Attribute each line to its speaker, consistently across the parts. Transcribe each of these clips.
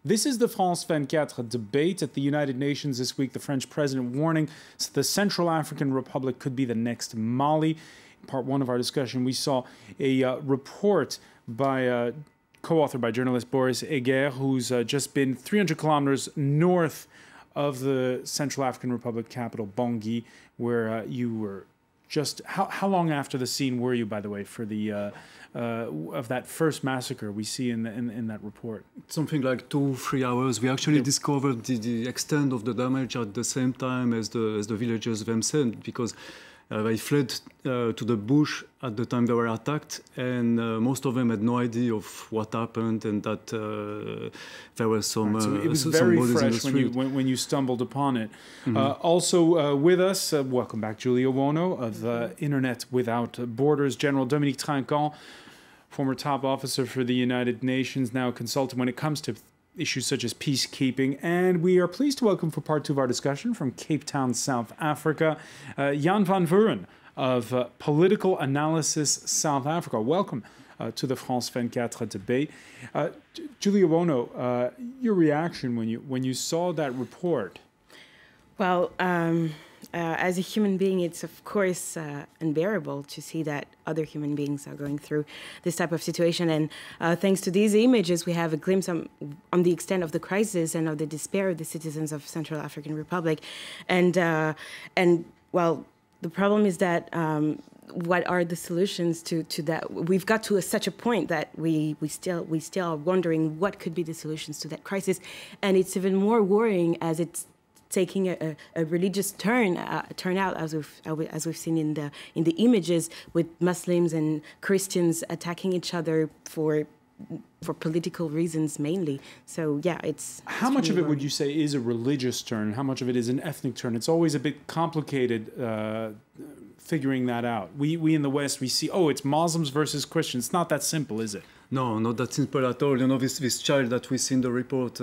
Speaker 1: This is the France 24 debate at the United Nations this week. The French president warning the Central African Republic could be the next Mali. In part one of our discussion, we saw a report by co-authored by journalist Boris, who's just been 300 kilometers north of the Central African Republic capital, Bangui, where you were just... How long after the scene were you, by the way, for the of that first massacre we see in that report?
Speaker 2: Something like 2-3 hours. We actually discovered the extent of the damage at the same time as the villagers themselves, because they fled to the bush at the time they were attacked, and most of them had no idea of what happened, and that there were some.
Speaker 1: So it was very fresh when you stumbled upon it. Also with us, welcome back, Julia OWONO of Internet Without Borders, General Dominique Trinquand, former top officer for the United Nations, now a consultant when it comes to issues such as peacekeeping. And we are pleased to welcome for part two of our discussion from Cape Town, South Africa, Jan van Vuren of Political Analysis South Africa. Welcome to the France 24 debate. Julia OWONO, your reaction when you saw that report?
Speaker 3: Well, as a human being, it's of course unbearable to see that other human beings are going through this type of situation. And thanks to these images, we have a glimpse on the extent of the crisis and of the despair of the citizens of Central African Republic. And well, the problem is that what are the solutions to that? We've got to such a point that we still are wondering what could be the solutions to that crisis. And it's even more worrying as it's taking a religious turnout, as we've seen in the images, with Muslims and Christians attacking each other for political reasons mainly. So yeah, it's
Speaker 1: how much of it would you say is a religious turn? How much of it is an ethnic turn? It's always a bit complicated figuring that out. We in the West, we see, oh, it's Muslims versus Christians. It's not that simple, is it?
Speaker 2: No, not that simple at all. You know, this child that we see in the report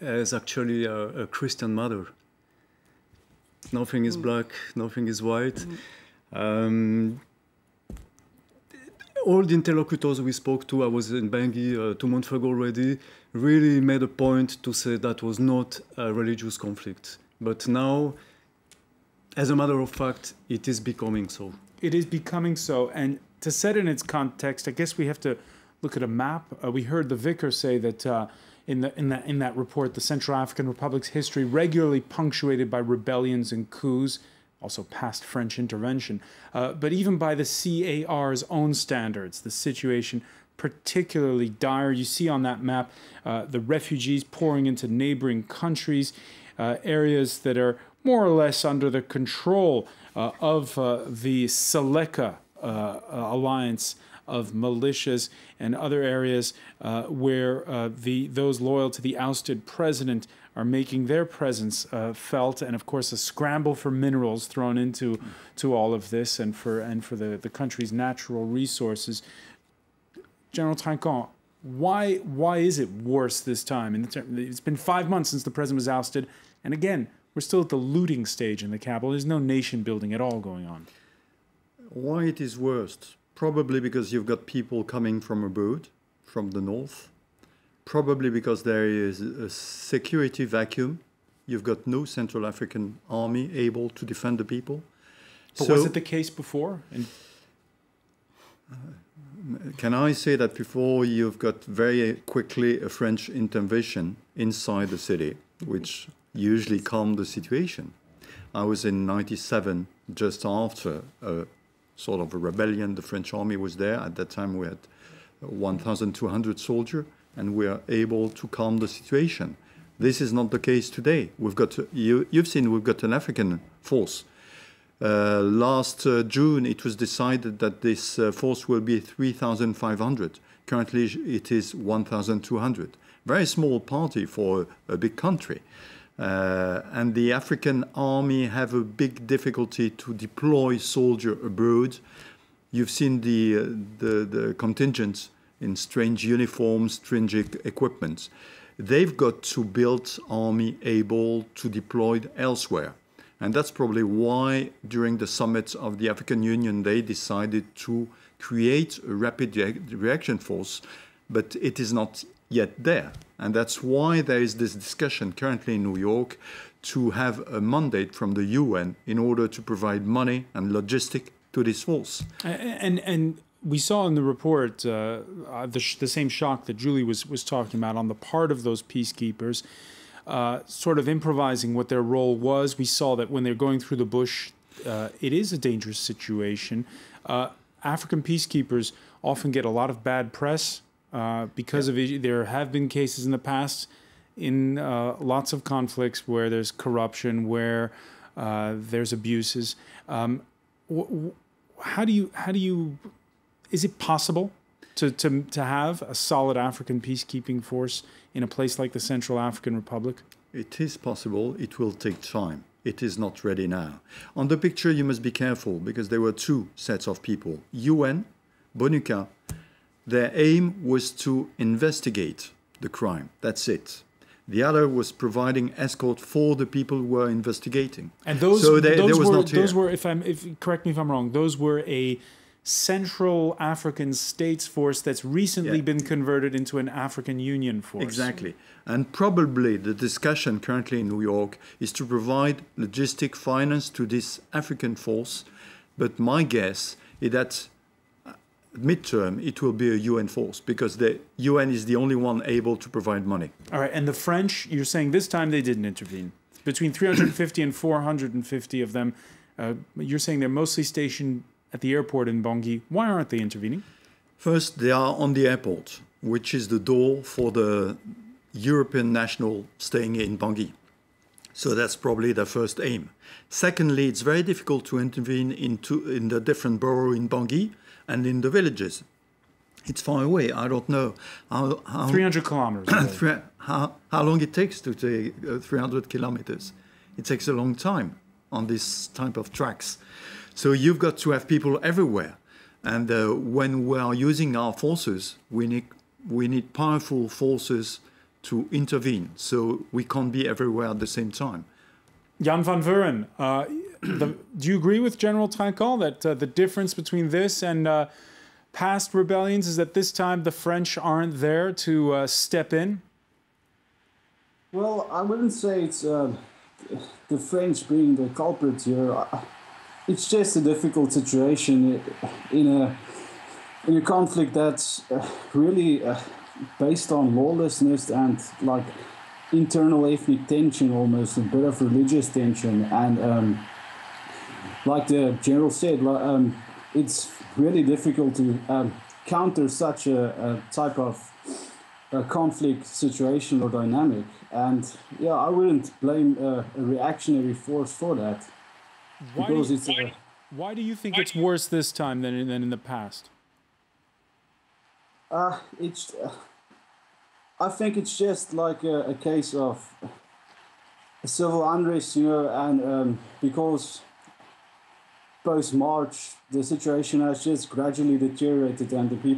Speaker 2: is actually a Christian mother. Nothing is black, nothing is white. All the interlocutors we spoke to, I was in Bangui 2 months ago already, really made a point to say that was not a religious conflict. But now, as a matter of fact, it is becoming so. It is becoming so.
Speaker 1: And to set it in its context, I guess we have to look at a map. We heard the vicar say that in that report, the Central African Republic's history regularly punctuated by rebellions and coups, also past French intervention, but even by the CAR's own standards, the situation particularly dire. You see on that map the refugees pouring into neighboring countries, areas that are more or less under the control of the Seleka alliance of militias, and other areas where those loyal to the ousted president are making their presence felt, and of course a scramble for minerals thrown into all of this, and for the country's natural resources. General Trinquand, why is it worse this time? It's been 5 months since the president was ousted, and again, we're still at the looting stage in the capital. There's no nation building at all going on.
Speaker 4: Why it is worst? Probably because you've got people coming from abroad, from the north. Probably because there is a security vacuum. You've got no Central African army able to defend the people.
Speaker 1: But was it the case before?
Speaker 4: Can I say that before you've got very quickly a French intervention inside the city, which usually calmed the situation. I was in '97, just after sort of a rebellion. The French army was there. At that time, we had 1,200 soldiers, and we are able to calm the situation. This is not the case today. We've got, you've seen, we've got an African force. Last June, it was decided that this force will be 3,500. Currently, it is 1,200. Very small party for a big country. And the African army have a big difficulty to deploy soldiers abroad. You've seen the contingents in strange uniforms, strange equipment. They've got to build army able to deploy elsewhere. And that's probably why during the summit of the African Union, they decided to create a rapid reaction force, but it is not yet there. And that's why there is this discussion currently in New York to have a mandate from the UN in order to provide money and logistic to this force.
Speaker 1: And we saw in the report the same shock that Julie was talking about on the part of those peacekeepers, sort of improvising what their role was. We saw that when they're going through the bush, it is a dangerous situation. African peacekeepers often get a lot of bad press because of it. There have been cases in the past in lots of conflicts where there's corruption, where there's abuses. How do you? Is it possible to have a solid African peacekeeping force in a place like the Central African Republic?
Speaker 4: It is possible. It will take time. It is not ready now. On the picture, you must be careful because there were two sets of people. UN, Bonuca, their aim was to investigate the crime. That's it. The other was providing escort for the people who were investigating.
Speaker 1: And those were, correct me if I'm wrong, those were a Central African States force that's recently been converted into an African Union force.
Speaker 4: Exactly. And probably the discussion currently in New York is to provide logistic finance to this African force. But my guess is that midterm it will be a UN force because the UN is the only one able to provide money.
Speaker 1: All right. And the French, you're saying this time they didn't intervene. Between 350 and 450 of them, you're saying they're mostly stationed at the airport in Bangui. Why aren't they intervening?
Speaker 4: First, they are on the airport, which is the door for the European national staying in Bangui. So that's probably their first aim. Secondly, it's very difficult to intervene in the different boroughs in Bangui and in the villages. It's far away. I don't know how
Speaker 1: 300 kilometers away.
Speaker 4: how long it takes to take 300 kilometers. It takes a long time on this type of tracks. So you've got to have people everywhere. And when we are using our forces, we need powerful forces to intervene. So we can't be everywhere at the same time.
Speaker 1: Jan van Vuren, do you agree with General TRINQUAND that the difference between this and past rebellions is that this time the French aren't there to step in?
Speaker 5: Well, I wouldn't say it's the French being the culprit here. It's just a difficult situation in a conflict that's really based on lawlessness and like internal ethnic tension, almost a bit of religious tension. And like the general said, it's really difficult to counter such a type of conflict situation or dynamic. And yeah, I wouldn't blame a reactionary force for that.
Speaker 1: Why do you think it's worse this time than in the past?
Speaker 5: I think it's just like a case of civil unrest, you know, and because post-March, the situation has just gradually deteriorated and the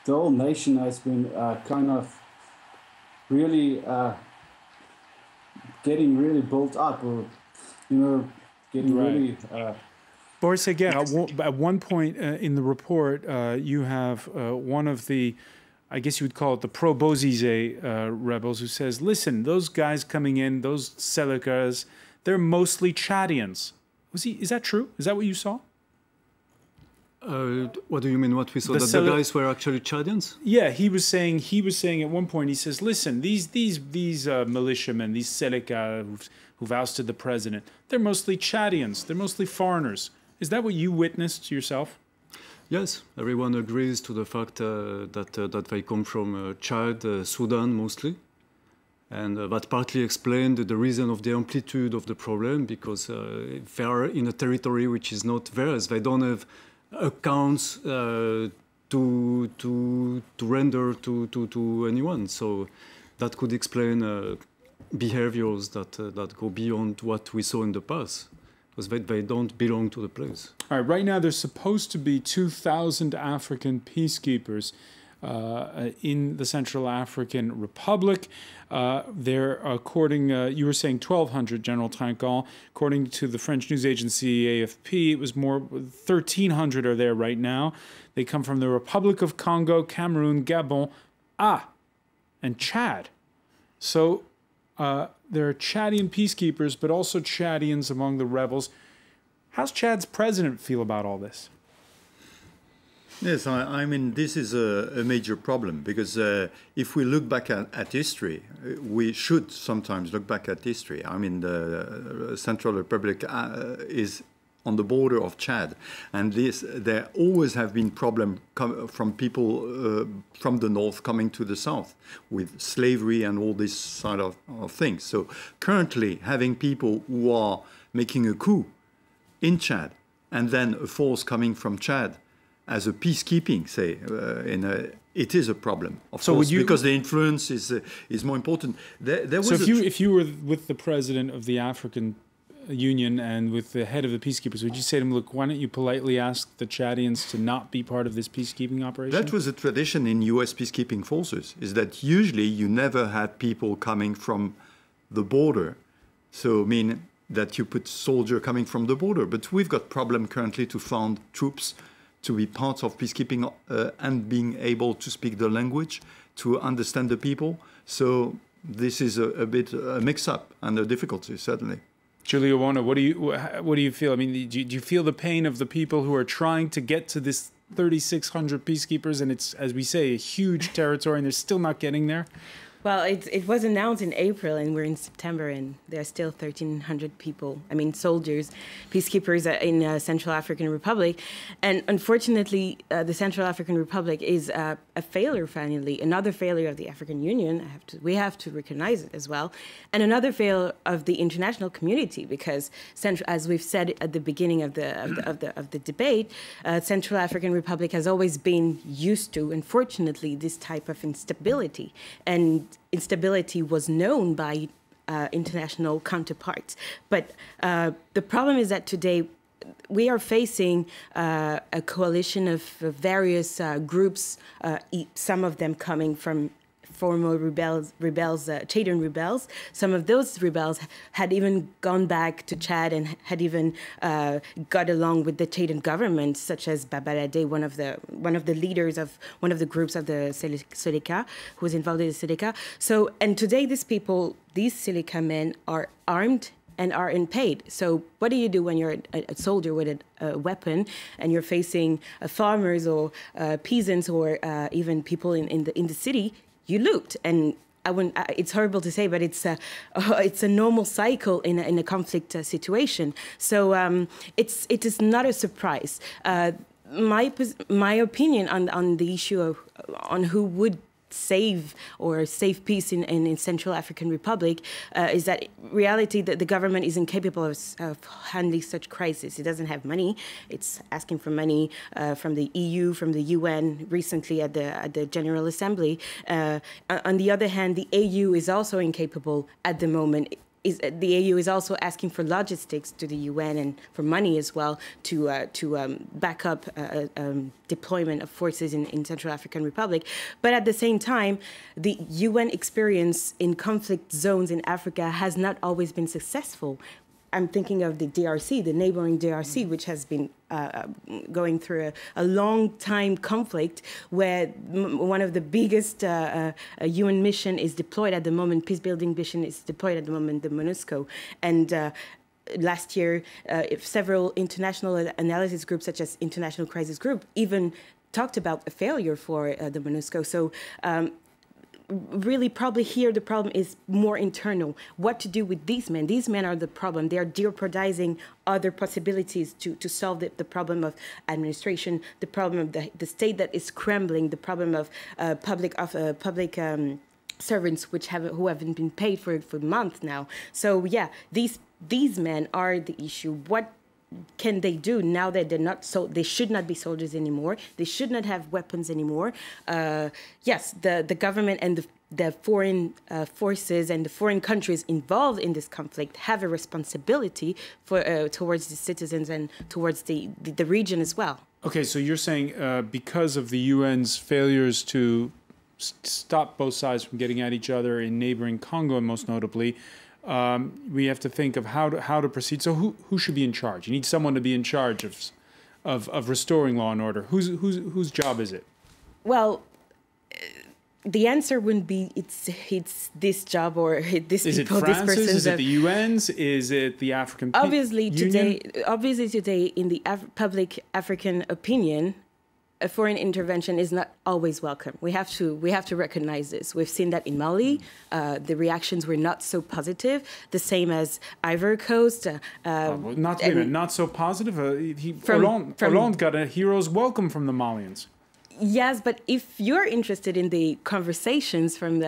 Speaker 5: whole nation has been kind of really getting really built up or, you know, getting really...
Speaker 1: Boris, again, at one point in the report, you have one of the, I guess you would call it the pro-Bozizé rebels who says, listen, those guys coming in, those Selekas, they're mostly Chadians. Is that true? Is that what you saw?
Speaker 2: What do you mean? What we saw? The guys were actually Chadians?
Speaker 1: Yeah, he was saying at one point, he says, listen, these militiamen, these Seleka who've ousted the president, they're mostly Chadians. They're mostly foreigners. Is that what you witnessed yourself?
Speaker 2: Yes, everyone agrees to the fact that they come from Chad, Sudan mostly. And that partly explained the reason of the amplitude of the problem, because they are in a territory which is not theirs. They don't have accounts to render to anyone. So that could explain behaviors that go beyond what we saw in the past, because they don't belong to the place.
Speaker 1: All right, right now there's supposed to be 2,000 African peacekeepers in the Central African Republic. They're, according, you were saying 1,200, General TRINQUAND. According to the French news agency AFP, it was more, 1,300 are there right now. They come from the Republic of Congo, Cameroon, Gabon. and Chad. So there are Chadian peacekeepers, but also Chadians among the rebels. How's Chad's president feel about all this?
Speaker 4: Yes, I mean, this is a major problem because if we look back at history, we should sometimes look back at history. I mean, the Central Republic is on the border of Chad, and there always have been problems from people from the north coming to the south with slavery and all this side of things. So currently, having people who are making a coup in Chad and then a force coming from Chad as a peacekeeping, say, it is a problem, of course, because the influence is more important. There was
Speaker 1: if you were with the president of the African Union and with the head of the peacekeepers, would you say to him, look, why don't you politely ask the Chadians to not be part of this peacekeeping operation?
Speaker 4: That was a tradition in US peacekeeping forces, is that usually you never had people coming from the border. So, I mean, that you put soldier coming from the border. But we've got problem currently to find troops to be part of peacekeeping and being able to speak the language, to understand the people. So this is a bit a mix-up and a difficulty, certainly.
Speaker 1: Julia OWONO, what do you feel? I mean, do you feel the pain of the people who are trying to get to this 3,600 peacekeepers, and it's, as we say, a huge territory, and they're still not getting there?
Speaker 3: Well, it was announced in April, and we're in September, and there are still 1,300 people, soldiers, peacekeepers in Central African Republic. And unfortunately, the Central African Republic is a failure, finally, another failure of the African Union. We have to recognize it as well. And another failure of the international community, because, as we've said at the beginning of the debate, Central African Republic has always been used to, unfortunately, this type of instability. And instability was known by international counterparts. But the problem is that today we are facing a coalition of various groups, some of them coming from former Chadian rebels. Some of those rebels had even gone back to Chad and had even got along with the Chadian government, such as Babalade, one of the leaders of one of the groups of the Seleka, who was involved in the Seleka. So, and today these Seleka men are armed and are unpaid. So what do you do when you're a soldier with a weapon and you're facing farmers or peasants or even people in the city? You loot, and it's horrible to say, but it's a normal cycle in a conflict situation. So it is not a surprise. My opinion on the issue on who would save peace in Central African Republic is that in reality that the government is incapable of handling such crisis. It doesn't have money. It's asking for money from the EU, from the UN recently at the General Assembly. On the other hand, the AU is also incapable at the moment. The AU is also asking for logistics to the UN and for money as well to back up deployment of forces in Central African Republic. But at the same time, the UN experience in conflict zones in Africa has not always been successful. I'm thinking of the DRC, the neighboring DRC, which has been going through a long time conflict where one of the biggest UN mission is deployed at the moment, peace-building mission is deployed at the moment, the MONUSCO. And last year, several international analysis groups, such as International Crisis Group, even talked about a failure for the MONUSCO. So really probably here the problem is more internal. What to do with these men? These men are the problem. They are jeopardizing other possibilities to solve the problem of administration, the problem of the state that is crumbling, the problem of public servants who haven't been paid for months now. So yeah, these men are the issue. What can they do now that they should not be soldiers anymore? They should not have weapons anymore. Yes, the government and the foreign forces and the foreign countries involved in this conflict have a responsibility towards the citizens and towards the region as well. Okay, so you're saying because of the UN's failures to stop both sides from getting at each other in neighboring Congo, most notably, we have to think of how to proceed. So who should be in charge? You need someone to be in charge of restoring law and order. Whose job is it? Well, the answer wouldn't be it's this job or this
Speaker 1: is
Speaker 3: people,
Speaker 1: it
Speaker 3: this
Speaker 1: France's?
Speaker 3: person.
Speaker 1: Is it the UN's? Is it the African
Speaker 3: Obviously
Speaker 1: Union?
Speaker 3: today, in the public African opinion, a foreign intervention is not always welcome. We have to recognize this. We've seen that in Mali. The reactions were not so positive. The same as Ivory Coast.
Speaker 1: Not so positive. Hollande got a hero's welcome from the Malians.
Speaker 3: Yes, but if you're interested in the conversations from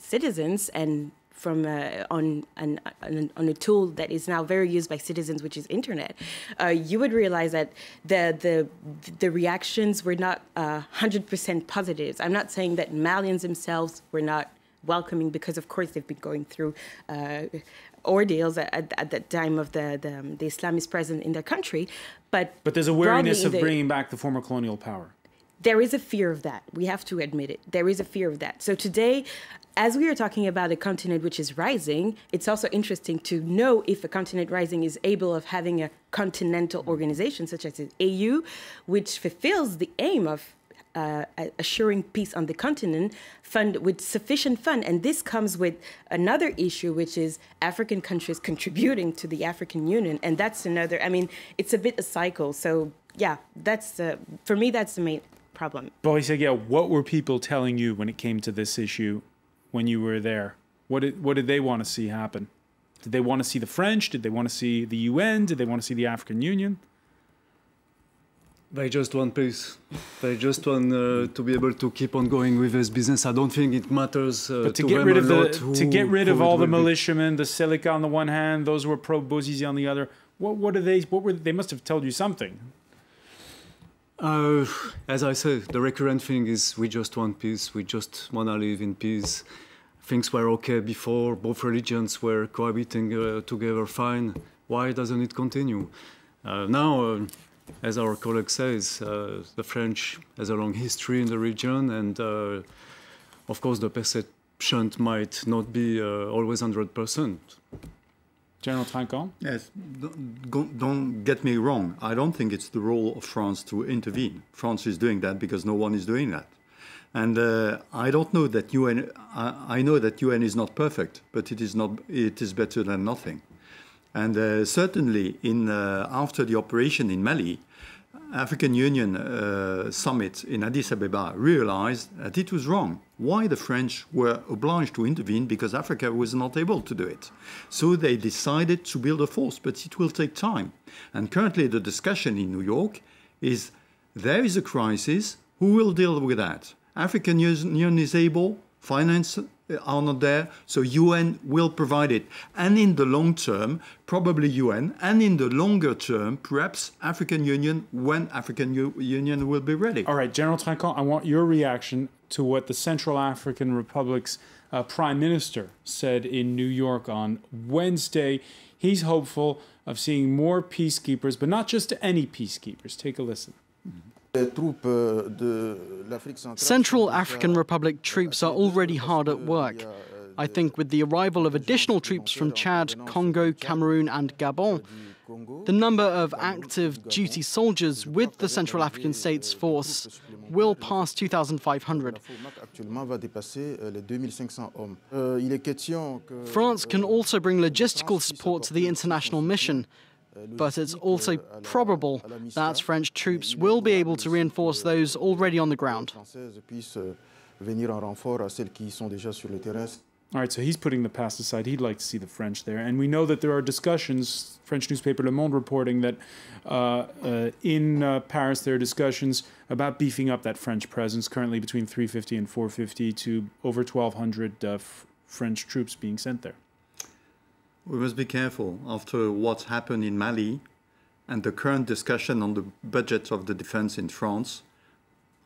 Speaker 3: citizens and from on a tool that is now very used by citizens, which is internet, you would realize that the reactions were not 100% positive. I'm not saying that Malians themselves were not welcoming, because of course they've been going through ordeals at the time of the Islamist presence in their country, but
Speaker 1: there's a wariness of bringing back the former colonial power.
Speaker 3: There is a fear of that. We have to admit it. There is a fear of that. So today, as we are talking about a continent which is rising, it's also interesting to know if a continent rising is able of having a continental organization such as the AU, which fulfills the aim of assuring peace on the continent, fund with sufficient fund. And this comes with another issue, which is African countries contributing to the African Union. And that's another, I mean, it's a bit a cycle. So yeah, for me, that's the main problem.
Speaker 1: Boris, what were people telling you when it came to this issue when you were there? What did they want to see happen? Did they want to see the French? Did they want to see the UN? Did they want to see the African Union?
Speaker 2: They just want peace. They just want to be able to keep on going with this business. I don't think it matters
Speaker 1: but to get rid of all the militiamen, the Seleka on the one hand, those who were pro-Bouzizi on the other. They must have told you something.
Speaker 2: As I said, the recurrent thing is we just want peace. We just want to live in peace. Things were okay before. Both religions were cohabiting together fine. Why doesn't it continue? Now, as our colleague says, the French has a long history in the region, and of course the perception might not be always 100%.
Speaker 1: General Trinquand?
Speaker 4: Yes, don't get me wrong. I don't think it's the role of France to intervene. France is doing that because no one is doing that. And I don't know that UN, I know that UN is not perfect, but it is better than nothing. And certainly after the operation in Mali, African Union summit in Addis Ababa realized that it was wrong. Why the French were obliged to intervene? Because Africa was not able to do it. So they decided to build a force, but it will take time. And currently the discussion in New York is, there is a crisis, who will deal with that? African Union is able, finance are not there, so UN will provide it. And in the long term, probably UN, and in the longer term, perhaps African Union, when African Union will be ready.
Speaker 1: All right, General Trinquand, I want your reaction to what the Central African Republic's Prime Minister said in New York on Wednesday. He's hopeful of seeing more peacekeepers, but not just any peacekeepers. Take a listen.
Speaker 6: Central African Republic troops are already hard at work. I think with the arrival of additional troops from Chad, Congo, Cameroon and Gabon, the number of active duty soldiers with the Central African States Force will pass 2,500. France can also bring logistical support to the international mission, but it's also probable that French troops will be able to reinforce those already on the ground.
Speaker 1: All right, so he's putting the past aside. He'd like to see the French there. And we know that there are discussions, French newspaper Le Monde reporting that in Paris there are discussions about beefing up that French presence, currently between 350 and 450 to over 1,200 French troops being sent there.
Speaker 4: We must be careful after what's happened in Mali and the current discussion on the budget of the defense in France.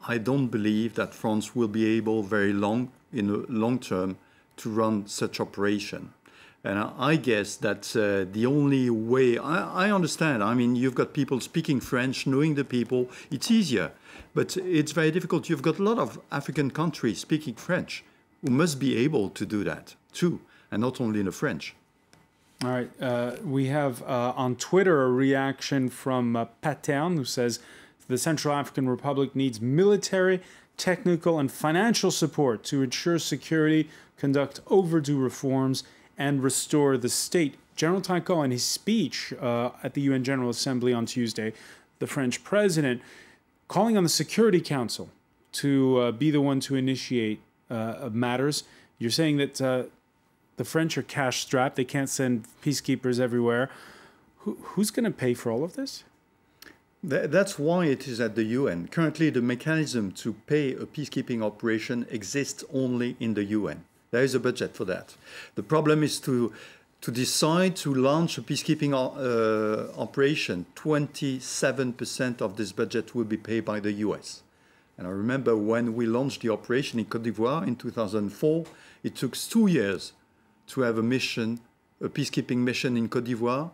Speaker 4: I don't believe that France will be able very long, in the long term, to run such operation. And I guess that the only way, I understand, I mean, you've got people speaking French, knowing the people, it's easier. But it's very difficult. You've got a lot of African countries speaking French who must be able to do that too, and not only the French.
Speaker 1: All right, we have on Twitter a reaction from Patern, who says the Central African Republic needs military technical and financial support to ensure security, conduct overdue reforms, and restore the state. General Trinquand, in his speech at the UN General Assembly on Tuesday, the French president, calling on the Security Council to be the one to initiate matters. You're saying that the French are cash-strapped. They can't send peacekeepers everywhere. Who's going to pay for all of this?
Speaker 4: That's why it is at the UN. Currently, the mechanism to pay a peacekeeping operation exists only in the UN. There is a budget for that. The problem is to decide to launch a peacekeeping operation. 27% of this budget will be paid by the US. And I remember when we launched the operation in Côte d'Ivoire in 2004, it took 2 years to have a mission, a peacekeeping mission in Côte d'Ivoire,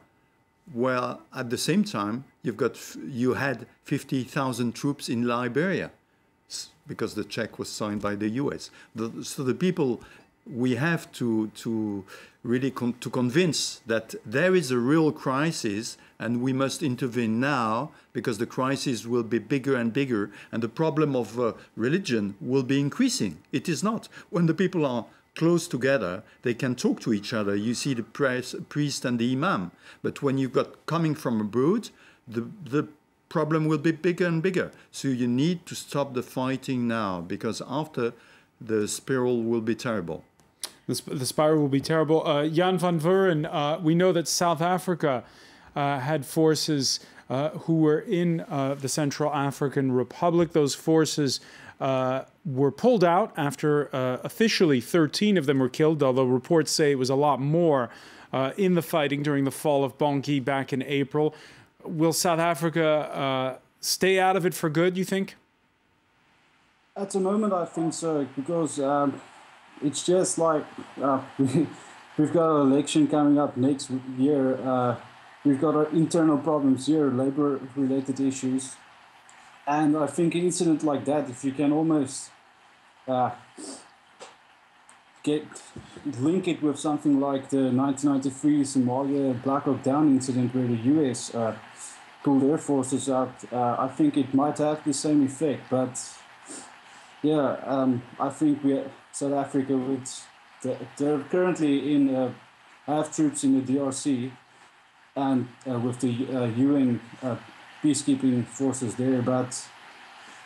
Speaker 4: where at the same time you had 50,000 troops in Liberia, because the check was signed by the US. So the people, we have to really convince that there is a real crisis and we must intervene now, because the crisis will be bigger and bigger and the problem of religion will be increasing. It is not. When the people are close together, they can talk to each other. You see the priest and the imam. But when you've got coming from abroad, the problem will be bigger and bigger. So you need to stop the fighting now, because after, the spiral will be terrible.
Speaker 1: The spiral will be terrible. Jan van Vuren, we know that South Africa had forces who were in the Central African Republic. Those forces were pulled out after officially 13 of them were killed, although reports say it was a lot more in the fighting during the fall of Bangui back in April. Will South Africa stay out of it for good, you think?
Speaker 5: At the moment, I think so, because it's just like we've got an election coming up next year. We've got our internal problems here, labor-related issues. And I think an incident like that, if you can almost link it with something like the 1993 Somalia Black Hawk Down incident where the US pulled their forces out, I think it might have the same effect. But yeah, I think South Africa, they're currently in have troops in the DRC and with the UN peacekeeping forces there, but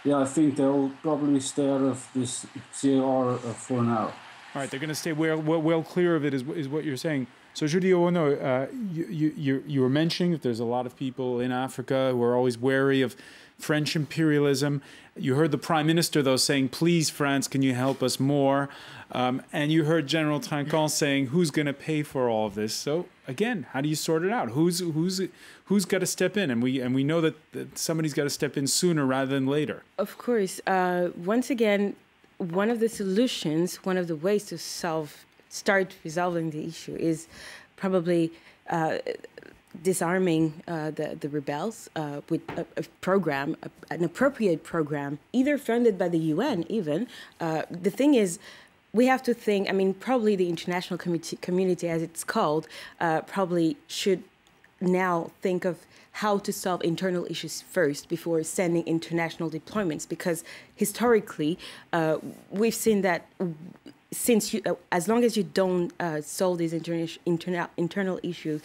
Speaker 5: yeah, I think they'll probably stay out of this CAR for now.
Speaker 1: All right, they're going to stay well clear of it, is what you're saying. So, Judy OWONO, you were mentioning that there's a lot of people in Africa who are always wary of French imperialism. You heard the Prime Minister, though, saying, please, France, can you help us more? And you heard General Trinquand saying, who's going to pay for all of this? So, again, how do you sort it out? Who's got to step in? And we know that somebody's got to step in sooner rather than later.
Speaker 3: Of course. Once again, one of the solutions, one of the ways to start resolving the issue is probably disarming the rebels with a program, an appropriate program, either funded by the UN even. The thing is, we have to think, I mean, probably the international community, as it's called, probably should now think of how to solve internal issues first before sending international deployments, because historically, we've seen that as long as you don't solve these internal issues,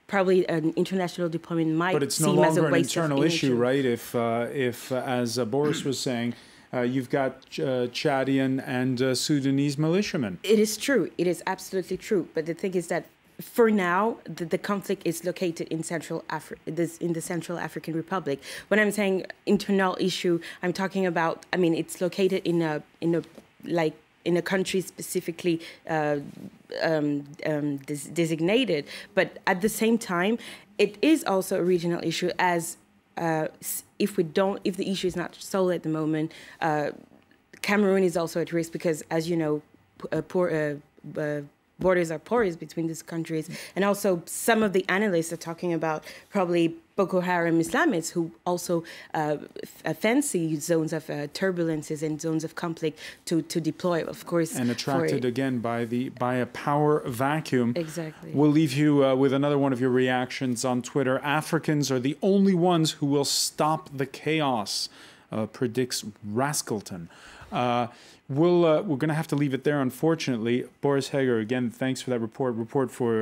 Speaker 3: probably an international deployment might seem as a waste of energy. But it's no longer an internal issue,
Speaker 1: right? If as Boris was saying, you've got Chadian and Sudanese militiamen.
Speaker 3: It is true. It is absolutely true. But the thing is that for now, the conflict is located in in the Central African Republic. When I'm saying internal issue, I'm talking about, I mean, it's located in a country specifically designated, but at the same time, it is also a regional issue. As if the issue is not solved at the moment, Cameroon is also at risk because, as you know, borders are porous between these countries, and also some of the analysts are talking about probably Boko Haram Islamists who also fancy zones of turbulences and zones of conflict to deploy, of course.
Speaker 1: And attracted again by a power vacuum.
Speaker 3: Exactly.
Speaker 1: We'll leave you with another one of your reactions on Twitter. Africans are the only ones who will stop the chaos, predicts Rascalton. We're going to have to leave it there, unfortunately. Boris HEGER, again, thanks for that report for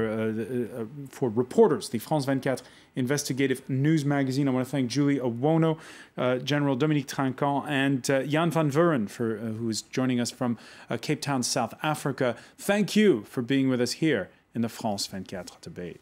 Speaker 1: Reporters, the France 24 investigative news magazine. I want to thank Julie OWONO, General Dominique Trinquand, and Jan van Vuren, who is joining us from Cape Town, South Africa. Thank you for being with us here in the France 24 debate.